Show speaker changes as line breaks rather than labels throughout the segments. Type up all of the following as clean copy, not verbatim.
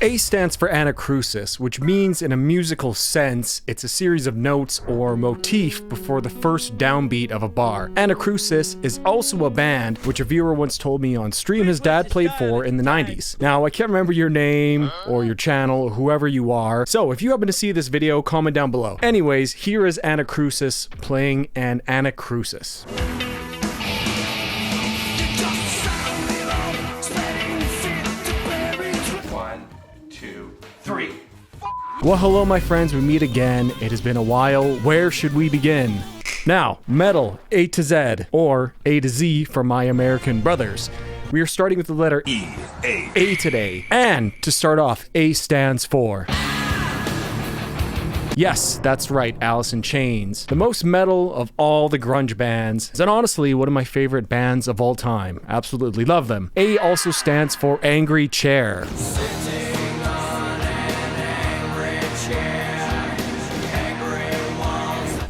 A stands for anacrusis, which means in a musical sense, it's a series of notes or motif before the first downbeat of a bar. Anacrusis is also a band which a viewer once told me on stream his dad played for in the 90s. Now, I can't remember your name or your channel or whoever you are, so if you happen to see this video, comment down below. Anyways, here is Anacrusis playing an Anacrusis. Well, hello my friends, we meet again. It has been a while. Where should we begin? Now, metal, A to Z, or A to Z for my American brothers. We are starting with the letter E, A today. And to start off, A stands for... Yes, that's right, Alice in Chains. The most metal of all the grunge bands, and honestly, one of my favorite bands of all time. Absolutely love them. A also stands for Angry Chair.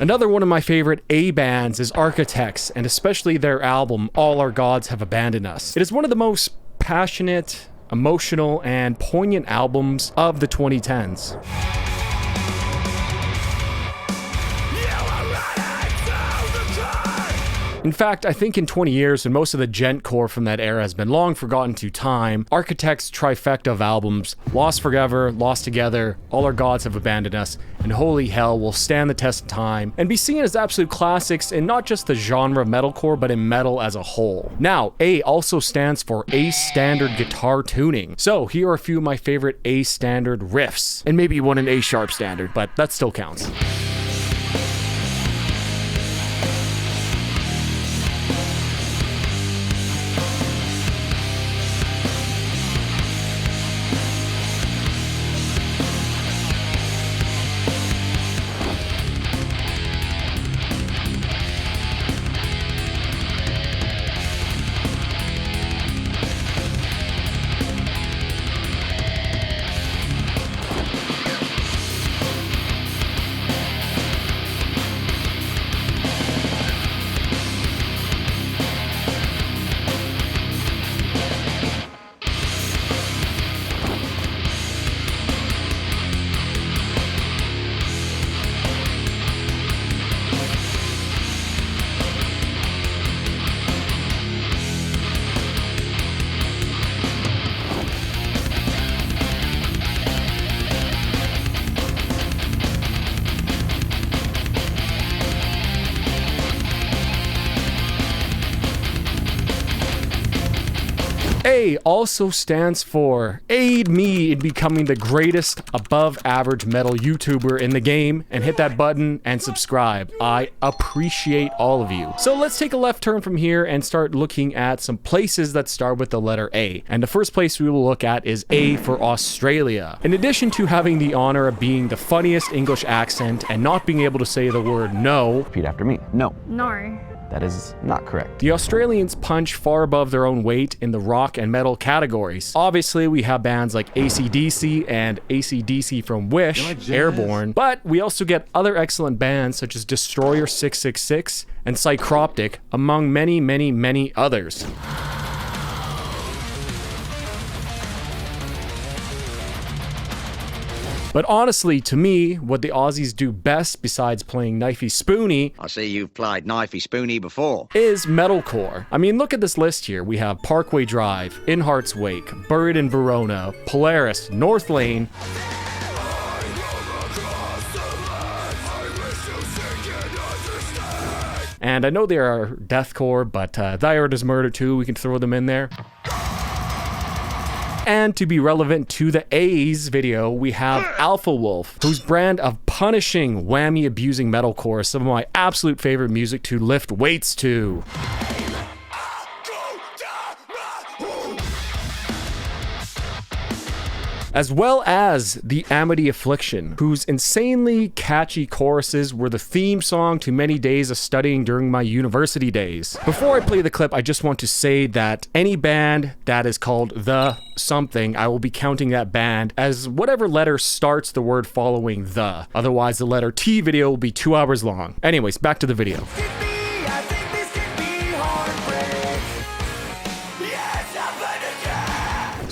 Another one of my favorite A bands is Architects, and especially their album, All Our Gods Have Abandoned Us. It is one of the most passionate, emotional, and poignant albums of the 2010s. In fact, I think in 20 years, when most of the gentcore from that era has been long forgotten to time, Architects' trifecta of albums, Lost Forever, Lost Together, All Our Gods Have Abandoned Us, and Holy Hell will stand the test of time and be seen as absolute classics in not just the genre of metalcore, but in metal as a whole. Now, A also stands for A standard guitar tuning. So here are a few of my favorite A standard riffs, and maybe one in A sharp standard, but that still counts. A also stands for aid me in becoming the greatest above average metal YouTuber in the game, and hit that button and subscribe. I appreciate all of you. So let's take a left turn from here and start looking at some places that start with the letter A. And the first place we will look at is A for Australia. In addition to having the honor of being the funniest English accent and not being able to say the word no,
repeat after me. No.
No.
That is not correct.
The Australians punch far above their own weight in the rock and metal categories. Obviously, we have bands like AC/DC and AC/DC from Wish, Airborne, but we also get other excellent bands such as Destroyer 666 and Psychroptic, among many, many, many others. But honestly, to me, what the Aussies do best besides playing Knifey Spoony,
I see you've played Knifey Spoony before,
is metalcore. I mean, look at this list here. We have Parkway Drive, In Heart's Wake, Buried in Verona, Polaris, North Lane, and I know they are deathcore, but Thy Art Is Murder too, we can throw them in there. And to be relevant to the A's video, we have Alpha Wolf, whose brand of punishing, whammy-abusing metalcore is some of my absolute favorite music to lift weights to. As well as the Amity Affliction, whose insanely catchy choruses were the theme song to many days of studying during my university days. Before I play the clip, I just want to say that any band that is called The something, I will be counting that band as whatever letter starts the word following the. Otherwise, the letter T video will be 2 hours long. Anyways, back to the video.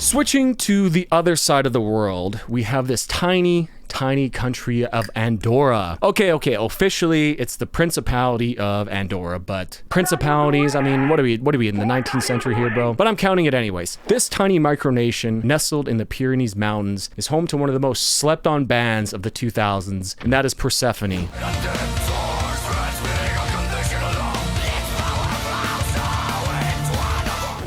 Switching to the other side of the world, we have this tiny country of Andorra. Okay, officially it's the Principality of Andorra, but principalities, I mean, what are we in the 19th century here, bro? But I'm counting it anyways. This tiny micronation, nestled in the Pyrenees Mountains, is home to one of the most slept on bands of the 2000s, and that is Persephone.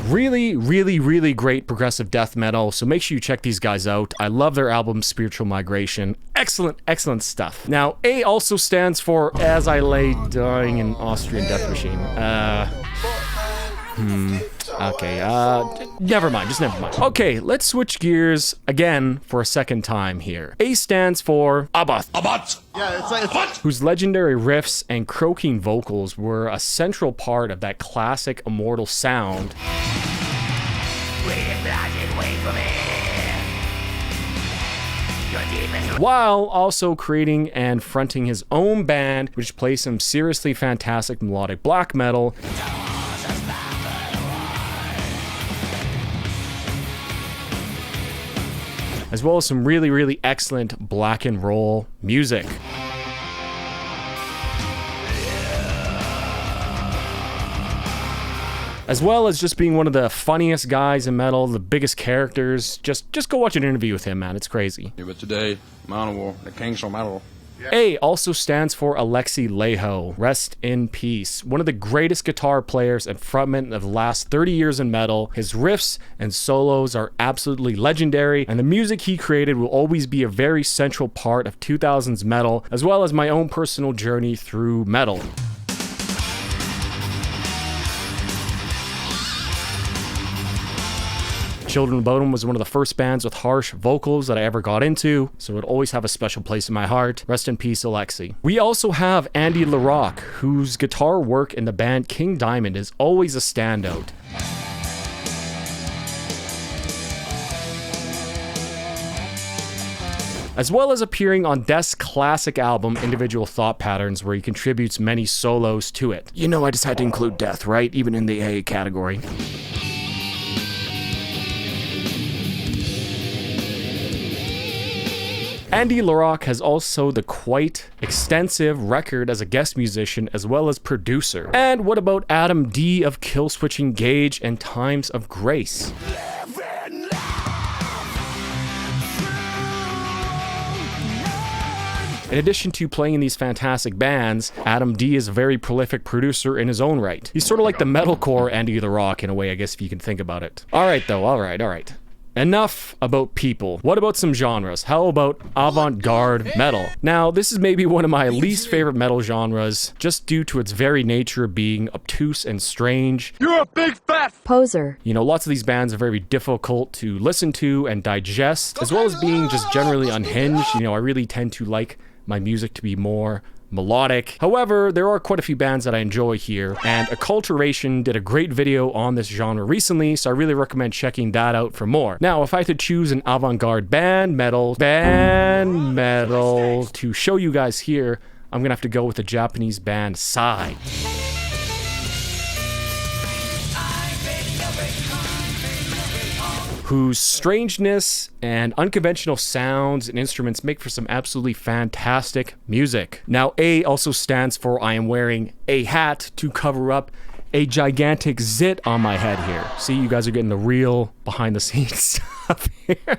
Really great progressive death metal, so make sure you check these guys out. I love their album Spiritual Migration. Excellent stuff. Now, A also stands for As I Lay Dying in Austrian Death Machine. Never mind, just never mind. Okay, let's switch gears again for a second time here. A stands for Abbath.
Yeah, it's like
Whose legendary riffs and croaking vocals were a central part of that classic immortal sound. While also creating and fronting his own band, which plays some seriously fantastic melodic black metal. As well as some really excellent black and roll music. As well as just being one of the funniest guys in metal, the biggest characters. Just go watch an interview with him, man. It's crazy.
But today, Manowar, the kings of metal.
A also stands for Alexi Laiho. Rest in peace. One of the greatest guitar players and frontmen of the last 30 years in metal. His riffs and solos are absolutely legendary, and the music he created will always be a very central part of 2000s metal, as well as my own personal journey through metal. Children of Bodom was one of the first bands with harsh vocals that I ever got into, so it would always have a special place in my heart. Rest in peace, Alexi. We also have Andy LaRocque, whose guitar work in the band King Diamond is always a standout. As well as appearing on Death's classic album, Individual Thought Patterns, where he contributes many solos to it. You know I just had to include Death, right? Even in the A category. Andy LaRocque has also the quite extensive record as a guest musician as well as producer. And what about Adam D of Killswitch Engage and Times of Grace? In addition to playing in these fantastic bands, Adam D is a very prolific producer in his own right. He's sort of like the metalcore Andy LaRocque in a way, I guess, if you can think about it. Alright though, alright. Enough about people. What about some genres? How about avant-garde metal? Now, this is maybe one of my least favorite metal genres, just due to its very nature of being obtuse and strange.
you're a big fat
Poser.
You know, lots of these bands are very difficult to listen to and digest, as well as being just generally unhinged. You know, I really tend to like my music to be more melodic. However, there are quite a few bands that I enjoy here, and Acculturation did a great video on this genre recently, so I really recommend checking that out for more. Now, if I had to choose an avant-garde band metal to show you guys here, I'm gonna have to go with the Japanese band Psy. Whose strangeness and unconventional sounds and instruments make for some absolutely fantastic music. Now, A also stands for I am wearing a hat to cover up a gigantic zit on my head here. See, you guys are getting the real behind the scenes stuff here.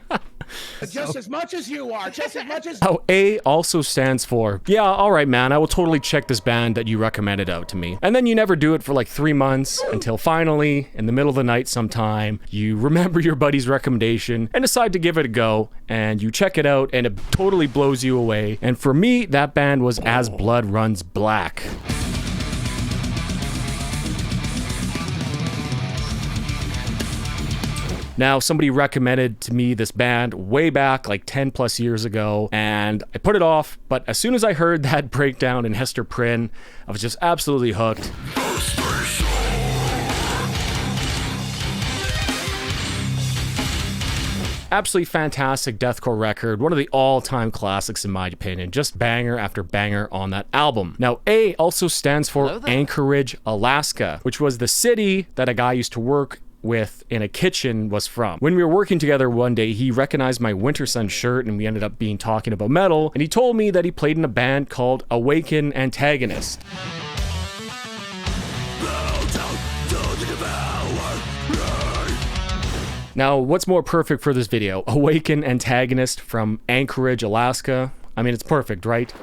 just as much as you are, just as much as
Oh, A also stands for, yeah, alright man, I will totally check this band that you recommended out to me. And then you never do it for like 3 months until finally, in the middle of the night sometime, you remember your buddy's recommendation and decide to give it a go, and you check it out and it totally blows you away. And for me, that band was As Blood Runs Black. Now, somebody recommended to me this band way back, like 10 plus years ago, and I put it off, but as soon as I heard that breakdown in Hester Prynne, I was just absolutely hooked. Absolutely fantastic deathcore record, one of the all-time classics in my opinion, just banger after banger on that album. Now, A also stands for Anchorage, Alaska, which was the city that a guy used to work with in a kitchen was from. When we were working together one day, he recognized my Winter Sun shirt and we ended up talking about metal, and he told me that he played in a band called Awaken Antagonist. Now, what's more perfect for this video? Awaken Antagonist from Anchorage, Alaska. I mean, it's perfect, right?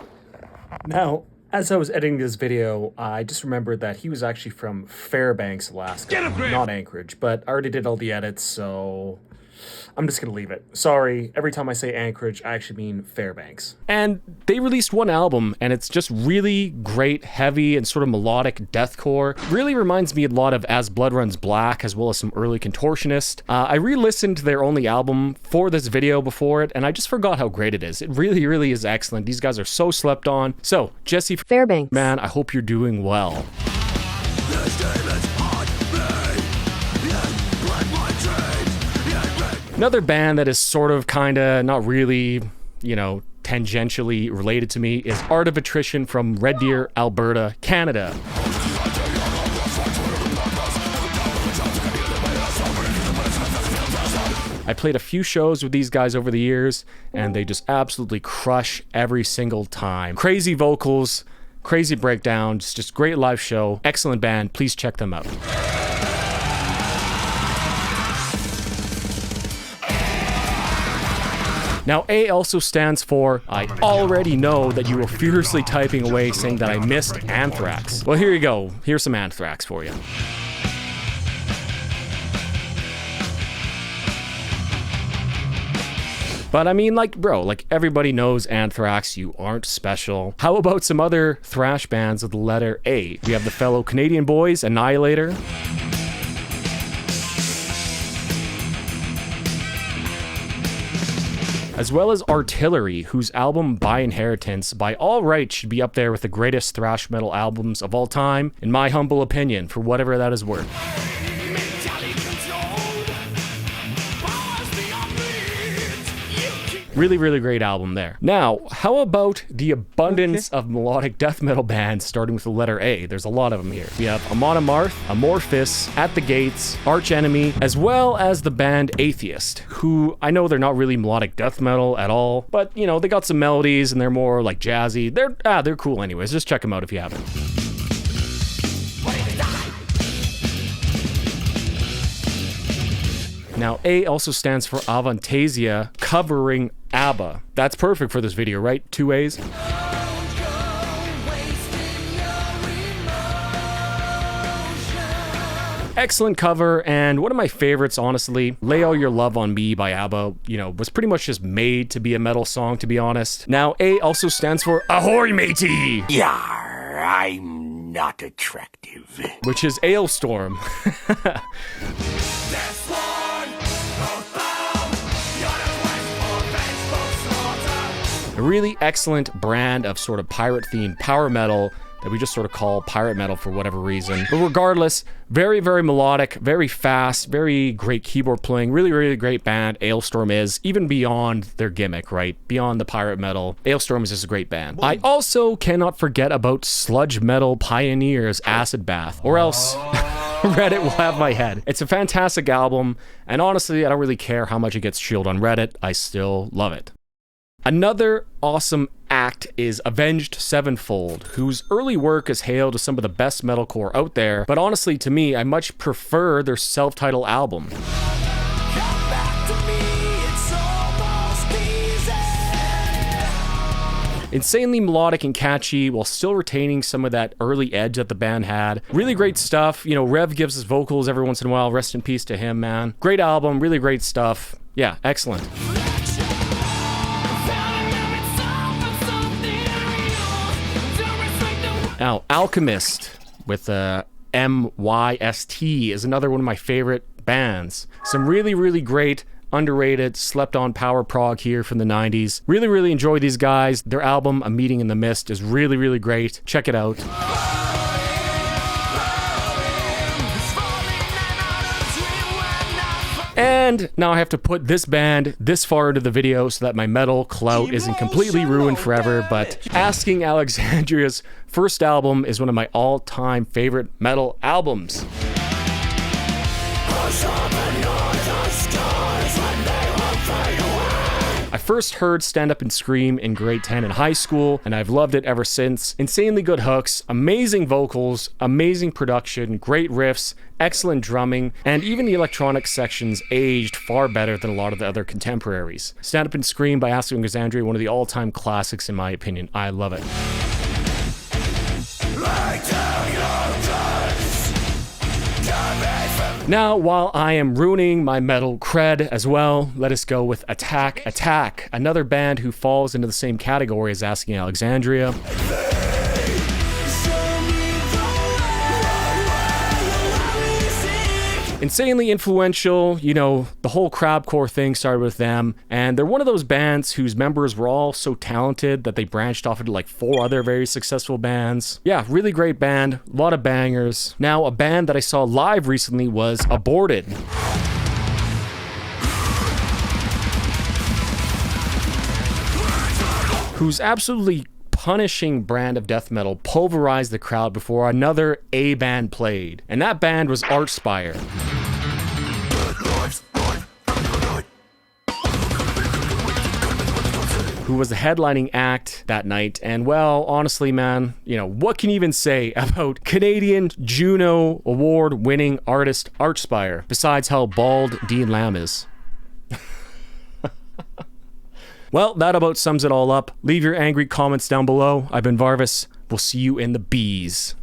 Now, as I was editing this video, I just remembered that he was actually from Fairbanks, Alaska, not Anchorage, but I already did all the edits, so I'm just gonna leave it. Sorry, every time I say Anchorage, I actually mean Fairbanks. And they released one album, and it's just really great, heavy, and sort of melodic deathcore. Really reminds me a lot of As Blood Runs Black, as well as some early Contortionist. I re-listened to their only album for this video before it, and I just forgot how great it is. It really, really is excellent. These guys are so slept on. So, Jesse
Fairbanks,
man, I hope you're doing well. Another band that is sort of, kinda, not really, you know, tangentially related to me is Art of Attrition from Red Deer, Alberta, Canada. I played a few shows with these guys over the years, and they just absolutely crush every single time. Crazy vocals, crazy breakdowns, just great live show, excellent band. Please check them out. Now, A also stands for, I already know that you were furiously typing away saying that I missed Anthrax. Well, here you go. Here's some Anthrax for you. But I mean, like, bro, like, everybody knows Anthrax. You aren't special. How about some other thrash bands with the letter A? We have the fellow Canadian boys, Annihilator. As well as Artillery, whose album By Inheritance, by all rights, should be up there with the greatest thrash metal albums of all time, in my humble opinion, for whatever that is worth. Really, really great album there. Now, how about the abundance of melodic death metal bands starting with the letter A? There's a lot of them here. We have Amon Amarth, Amorphis, At the Gates, Arch Enemy, as well as the band Atheist, who I know they're not really melodic death metal at all, but you know, they got some melodies and they're more like jazzy. They're cool anyways. Just check them out if you haven't. Now, A also stands for Avantasia, covering ABBA. That's perfect for this video, right? 2 A's. Excellent cover, and one of my favorites, honestly, Lay All Your Love on Me by ABBA, you know, was pretty much just made to be a metal song, to be honest. Now, A also stands for Ahoy Matey!
Yar, I'm not attractive.
Which is Ailstorm. A really excellent brand of sort of pirate-themed power metal that we just sort of call pirate metal for whatever reason. But regardless, very, very melodic, very fast, very great keyboard playing, really, really great band. Ailstorm is, even beyond their gimmick, right? Beyond the pirate metal, Ailstorm is just a great band. I also cannot forget about sludge metal pioneers Acid Bath, or else Reddit will have my head. It's a fantastic album, and honestly, I don't really care how much it gets shielded on Reddit. I still love it. Another awesome act is Avenged Sevenfold, whose early work is hailed as some of the best metalcore out there, but honestly, to me, I much prefer their self-titled album. Insanely melodic and catchy while still retaining some of that early edge that the band had. Really great stuff. You know, Rev gives us vocals every once in a while. Rest in peace to him, man. Great album, really great stuff. Yeah, excellent. Now, Alchemist with MYST is another one of my favorite bands. Some really, really great, underrated, slept-on power prog here from the 90s. Really, really enjoy these guys. Their album, A Meeting in the Mist, is really, really great. Check it out. And now I have to put this band this far into the video so that my metal clout isn't completely ruined forever, but Asking Alexandria's first album is one of my all-time favorite metal albums. I first heard Stand Up and Scream in grade 10 in high school, and I've loved it ever since. Insanely good hooks, amazing vocals, amazing production, great riffs, excellent drumming, and even the electronic sections aged far better than a lot of the other contemporaries. Stand Up and Scream by Asking Alexandria, one of the all-time classics in my opinion. I love it. Now, while I am ruining my metal cred as well, let us go with Attack Attack, another band who falls into the same category as Asking Alexandria. Insanely influential, you know, the whole crabcore thing started with them, and they're one of those bands whose members were all so talented that they branched off into like 4 other very successful bands. Yeah, really great band, a lot of bangers. Now, a band that I saw live recently was Aborted. Whose absolutely punishing brand of death metal pulverized the crowd before another A band played, and that band was Archspire. Who was the headlining act that night, and well, honestly, man, you know, what can you even say about Canadian Juno Award-winning artist Archspire, besides how bald Dean Lamb is? Well, that about sums it all up. Leave your angry comments down below. I've been Varvis. We'll see you in the bees.